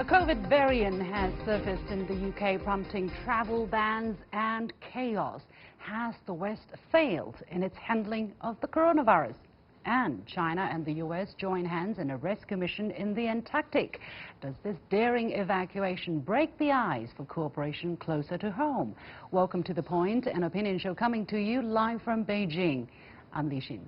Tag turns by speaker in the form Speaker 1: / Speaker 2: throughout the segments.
Speaker 1: COVID variant has surfaced in the UK, prompting travel bans and chaos. Has the West failed in its handling of the coronavirus? And China and the US join hands in a rescue mission in the Antarctic. Does this daring evacuation break the ice for cooperation closer to home? Welcome to The Point, an opinion show coming to you live from Beijing. I'm Liu Xin.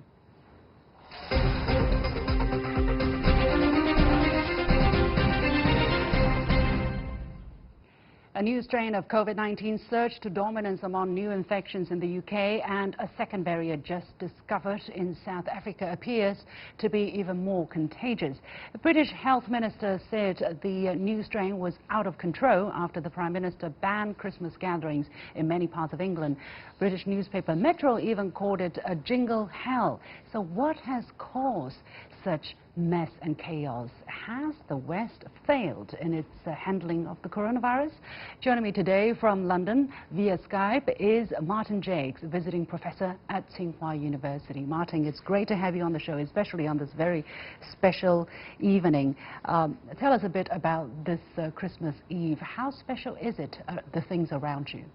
Speaker 1: A new strain of COVID-19 surged to dominance among new infections in the UK, and a second variant just discovered in South Africa appears to be even more contagious. The British Health Minister said the new strain was out of control after the Prime Minister banned Christmas gatherings in many parts of England. British newspaper Metro even called it a jingle hell. So what has caused such mess and chaos? Has the West failed in its handling of the coronavirus? Joining me today from London via Skype is Martin Jakes, visiting professor at Tsinghua University. Martin, it's great to have you on the show, especially on this very special evening. Tell us a bit about this Christmas Eve. How special is it, the things around you?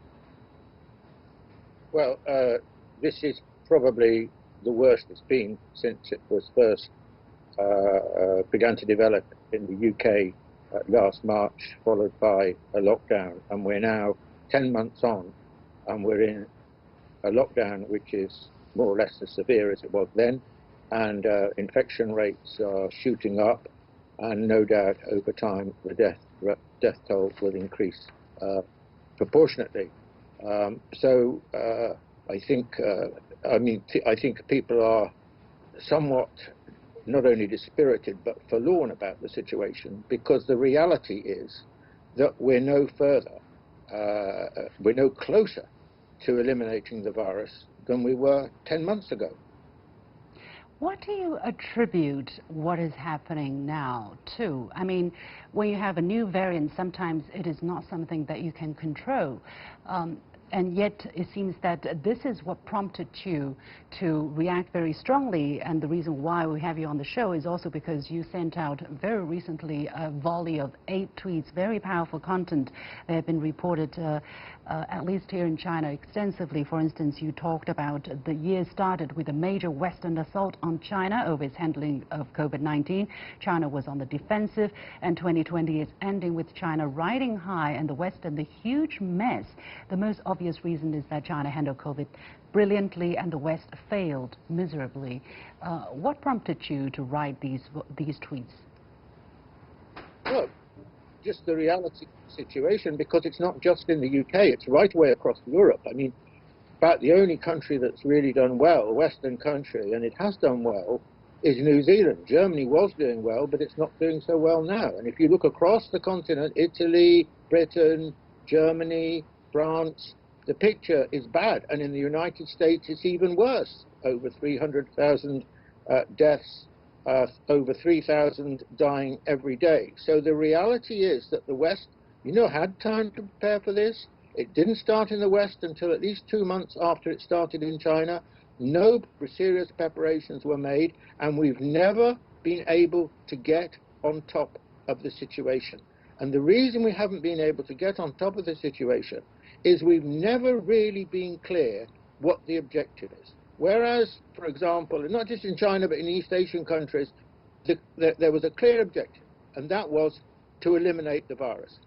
Speaker 2: Well, this is probably the worst it's been since it was first began to develop in the UK last March, followed by a lockdown, and we're now 10 months on, and we're in a lockdown which is more or less as severe as it was then, and infection rates are shooting up, and no doubt over time the death toll will increase proportionately. I think people are somewhat not only dispirited but forlorn about the situation, because the reality is that we're no closer to eliminating the virus than we were 10 months ago.
Speaker 1: What do you attribute what is happening now to? I mean, when you have a new variant, sometimes it is not something that you can control. And yet it seems that this is what prompted you to react very strongly, and the reason why we have you on the show is also because you sent out very recently a volley of 8 tweets, very powerful content that have been reported at least here in China extensively. For instance, you talked about the year started with a major Western assault on China over its handling of COVID-19. China was on the defensive, and 2020 is ending with China riding high and the West in the huge mess. The most obvious reason is that China handled COVID brilliantly and the West failed miserably. What prompted you to write these tweets?
Speaker 2: Well, just the reality of the situation, because it's not just in the UK, it's right away across Europe. I mean, about the only country that's really done well, a Western country, and it has done well, is New Zealand. Germany was doing well, but it's not doing so well now. And if you look across the continent, Italy, Britain, Germany, France, the picture is bad. And in the United States, it's even worse. Over 300,000 deaths, over 3,000 dying every day. So the reality is that the West, had time to prepare for this. It didn't start in the West until at least 2 months after it started in China. No serious preparations were made, and we've never been able to get on top of the situation. And the reason we haven't been able to get on top of the situation is we've never really been clear what the objective is. Whereas, for example, not just in China but in East Asian countries, there was a clear objective, and that was to eliminate the virus.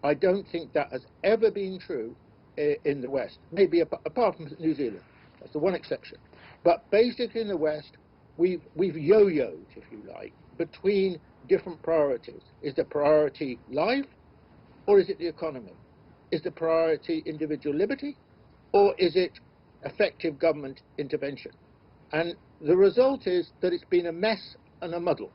Speaker 2: I don't think that has ever been true in the West, maybe apart from New Zealand. That's the one exception. But basically in the West, we've yo-yoed, if you like, between different priorities. Is the priority life, or is it the economy? Is the priority individual liberty, or is it effective government intervention? And the result is that it's been a mess and a muddle.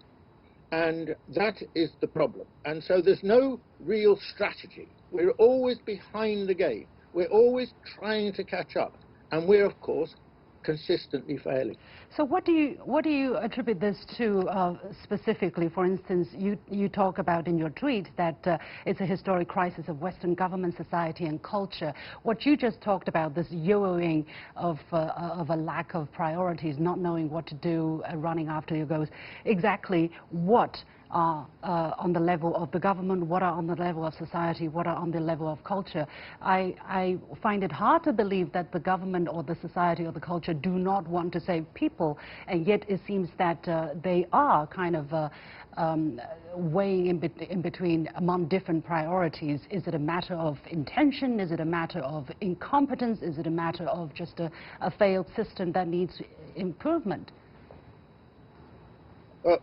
Speaker 2: And that is the problem. And so there's no real strategy. We're always behind the game. We're always trying to catch up. And we're, of course, consistently failing.
Speaker 1: So what do you attribute this to specifically? For instance, you talk about in your tweet that it's a historic crisis of Western government, society and culture. What you just talked about, this yo-yoing of a lack of priorities, not knowing what to do, running after your goals, exactly what are on the level of the government, what are on the level of society, what are on the level of culture. I find it hard to believe that the government or the society or the culture do not want to save people, and yet it seems that they are kind of weighing in between among different priorities. Is it a matter of intention? Is it a matter of incompetence? Is it a matter of just a failed system that needs improvement?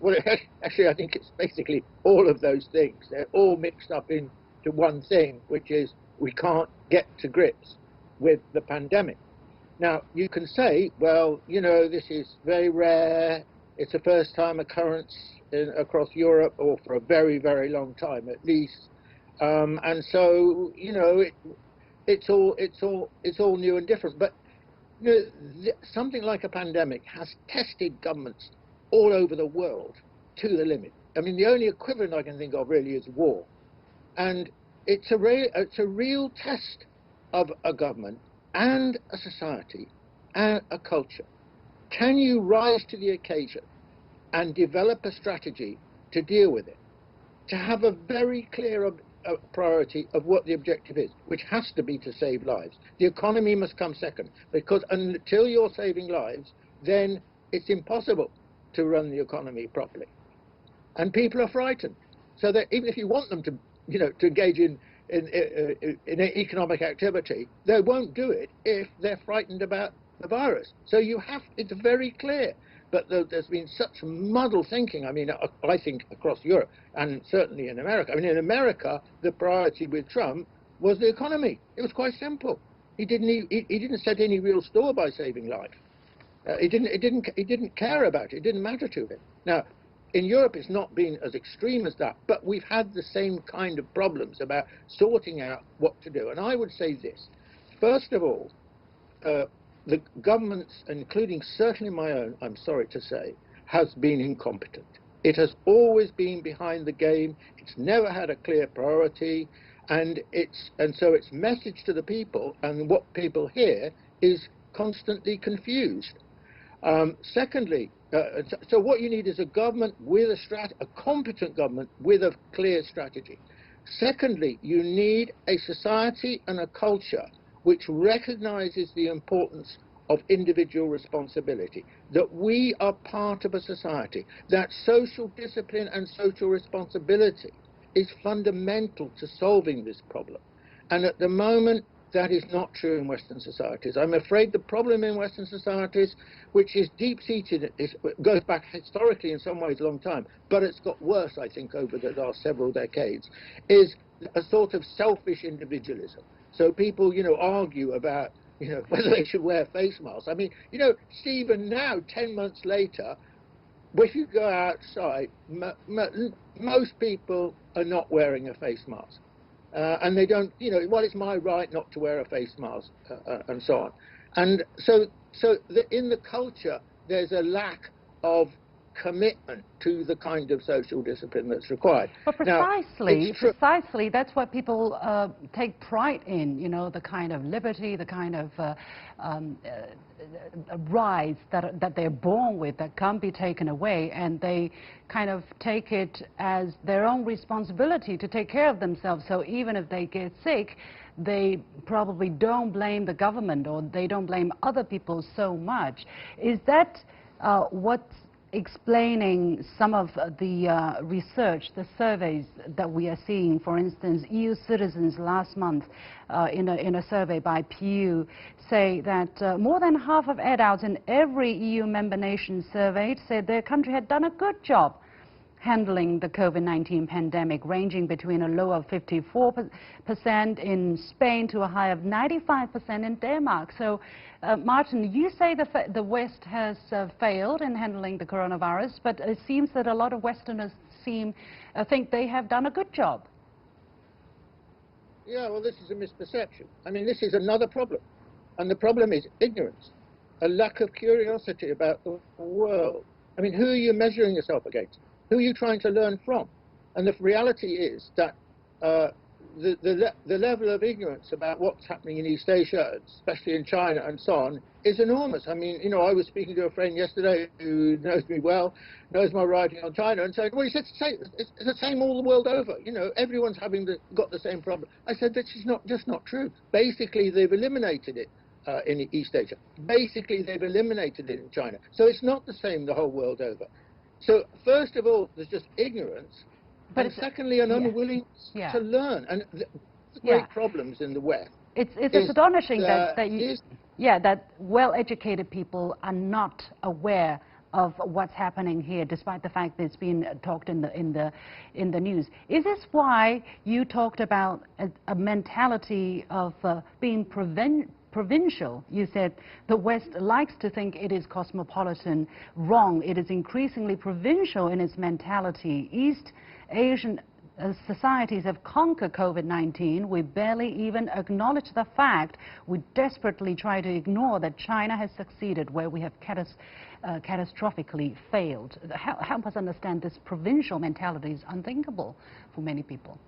Speaker 2: Well, actually, I think it's basically all of those things. They're all mixed up into one thing, which is we can't get to grips with the pandemic. Now, you can say, well, you know, this is very rare. It's a first-time occurrence across Europe, or for a very, very long time at least. And so, you know, it's all new and different. But you know, something like a pandemic has tested governments all over the world to the limit. I mean, the only equivalent I can think of really is war, and it's a real test of a government and a society and a culture. Can you rise to the occasion and develop a strategy to deal with it, to have a very clear priority of what the objective is, which has to be to save lives. The economy must come second, because until you're saving lives, then it's impossible to run the economy properly. And people are frightened. So that even if you want them to, you know, to engage in economic activity, they won't do it if they're frightened about the virus. So you have, it's very clear. But there's been such muddled thinking, I mean, I think across Europe, and certainly in America. I mean, in America, the priority with Trump was the economy. It was quite simple. He didn't set any real store by saving life. He didn't care about it. It didn't matter to him. Now, in Europe, it's not been as extreme as that, but we've had the same kind of problems about sorting out what to do. And I would say this. First of all, the governments, including certainly my own, I'm sorry to say, has been incompetent. It has always been behind the game. It's never had a clear priority, and so its message to the people and what people hear is constantly confused. Secondly, so what you need is a government with a competent government with a clear strategy. Secondly, you need a society and a culture which recognizes the importance of individual responsibility, that we are part of a society, that social discipline and social responsibility is fundamental to solving this problem. And at the moment, that is not true in Western societies. I'm afraid the problem in Western societies, which is deep-seated, goes back historically in some ways a long time, but it's got worse, I think, over the last several decades, is a sort of selfish individualism. So people, you know, argue about, you know, whether they should wear face masks. I mean, you know, Stephen, now, 10 months later, if you go outside, most people are not wearing a face mask. And they don't, you know, well, it's my right not to wear a face mask, and so on. And so in the culture, there's a lack of commitment to the kind of social discipline that's required.
Speaker 1: But precisely, that's what people take pride in, you know, the kind of liberty, the kind of rights that they're born with that can't be taken away, and they kind of take it as their own responsibility to take care of themselves. So even if they get sick, they probably don't blame the government, or they don't blame other people so much. Is that what's explaining some of the research, the surveys that we are seeing? For instance, EU citizens last month in a survey by Pew say that more than half of adults in every EU member nation surveyed said their country had done a good job handling the COVID-19 pandemic, ranging between a low of 54% in Spain to a high of 95% in Denmark. So, Martin, you say the West has failed in handling the coronavirus, but it seems that a lot of Westerners think they have done a good job.
Speaker 2: Yeah, well, this is a misperception. I mean, this is another problem. And the problem is ignorance, a lack of curiosity about the world. I mean, who are you measuring yourself against? Who are you trying to learn from? And the reality is that the level of ignorance about what's happening in East Asia, especially in China and so on, is enormous. I mean, you know, I was speaking to a friend yesterday who knows me well, knows my writing on China, and said, well, he said it's the same all the world over. You know, everyone's got the same problem. I said, that's just not true. Basically, they've eliminated it in East Asia. Basically, they've eliminated it in China. So it's not the same the whole world over. So first of all, there's just ignorance. But secondly, an unwillingness to learn. And the great problems in the West.
Speaker 1: It's astonishing that well-educated people are not aware of what's happening here, despite the fact that it's been talked in the news. Is this why you talked about a mentality of being provincial? You said the West likes to think it is cosmopolitan. Wrong. It is increasingly provincial in its mentality. East Asian societies have conquered COVID-19. We barely even acknowledge the fact. We desperately try to ignore that China has succeeded where we have catastrophically failed. Help us understand this provincial mentality is unthinkable for many people.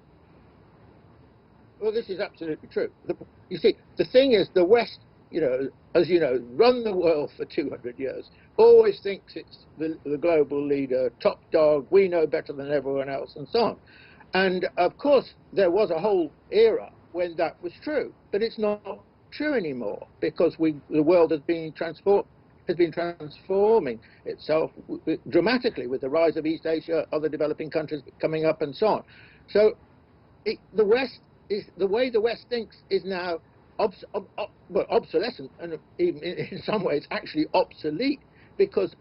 Speaker 2: Well, this is absolutely true. You see, the thing is, the West, you know, as you know, run the world for 200 years, always thinks it's the global leader, top dog, we know better than everyone else, and so on. And of course, there was a whole era when that was true, but it's not true anymore because the world has been transforming itself dramatically with the rise of East Asia, other developing countries coming up, and so on. So the way the West thinks is now obsolescent, and even in some ways actually obsolete, because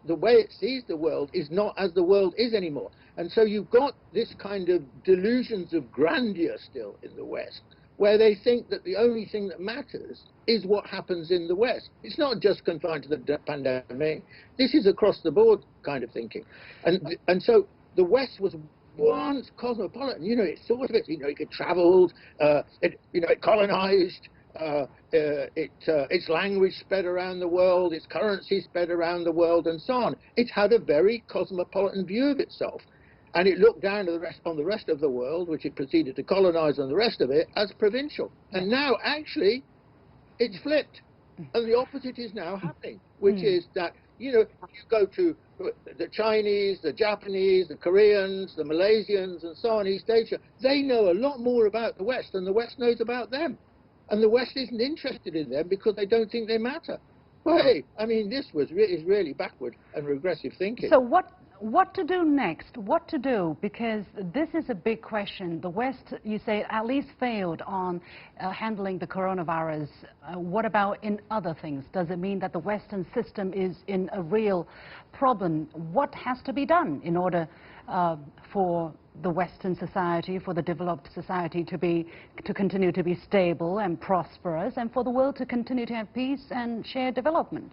Speaker 2: the way it sees the world is not as the world is anymore. And so you've got this kind of delusions of grandeur still in the West, where they think that the only thing that matters is what happens in the West. It's not just confined to the pandemic. This is across the board kind of thinking. And so the West was once cosmopolitan. You know, it thought of it. You know, it travelled. It colonized. Its language spread around the world. Its currency spread around the world, and so on. It had a very cosmopolitan view of itself, and it looked down on the rest of the world, which it proceeded to colonize on the rest of it, as provincial. And now, actually, it's flipped, and the opposite is now happening, which is that, you know, you go to the Chinese, the Japanese, the Koreans, the Malaysians, and so on, East Asia, they know a lot more about the West than the West knows about them. And the West isn't interested in them because they don't think they matter. Well, hey, I mean, this is really backward and regressive thinking.
Speaker 1: So what to do next? What to do? Because this is a big question. The West, you say, at least failed on handling the coronavirus. What about in other things? Does it mean that the Western system is in a real problem? What has to be done in order for the Western society, for the developed society to continue to be stable and prosperous, and for the world to continue to have peace and shared development?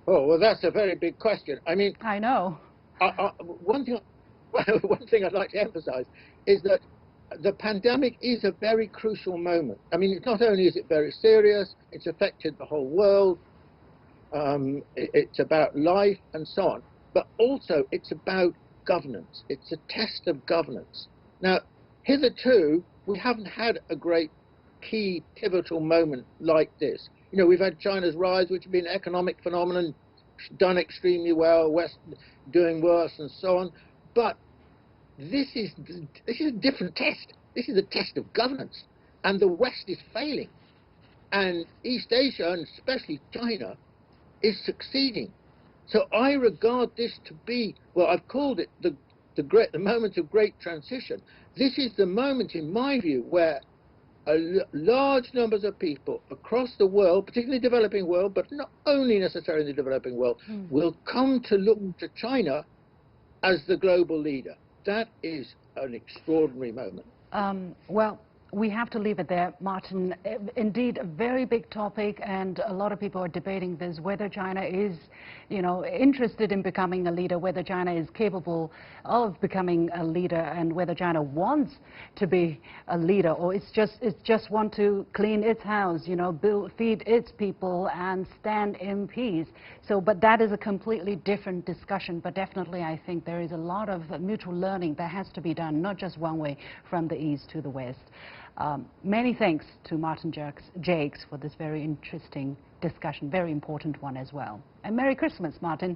Speaker 2: Oh, well, that's a very big question. I mean,
Speaker 1: I know.
Speaker 2: One thing I'd like to emphasize is that the pandemic is a very crucial moment. I mean, not only is it very serious, it's affected the whole world, it's about life and so on, but also it's about governance. It's a test of governance. Now, hitherto, we haven't had a great key pivotal moment like this. You know, we've had China's rise, which has been an economic phenomenon, done extremely well, West doing worse, and so on. But this is a different test. This is a test of governance, and the West is failing, and East Asia, and especially China, is succeeding. So I regard this to be, well, I've called it the moment of great transition. This is the moment, in my view, where large numbers of people across the world, particularly the developing world, but not only necessarily the developing world, will come to look to China as the global leader. That is an extraordinary moment.
Speaker 1: Well, we have to leave it there, Martin. Indeed, a very big topic, and a lot of people are debating this, whether China is, interested in becoming a leader, whether China is capable of becoming a leader, and whether China wants to be a leader, or it's just want to clean its house, feed its people and stand in peace. So, but that is a completely different discussion. But definitely, I think there is a lot of mutual learning that has to be done, not just one way from the east to the west. Many thanks to Martin Jakes for this very interesting discussion, very important one as well. And Merry Christmas, Martin.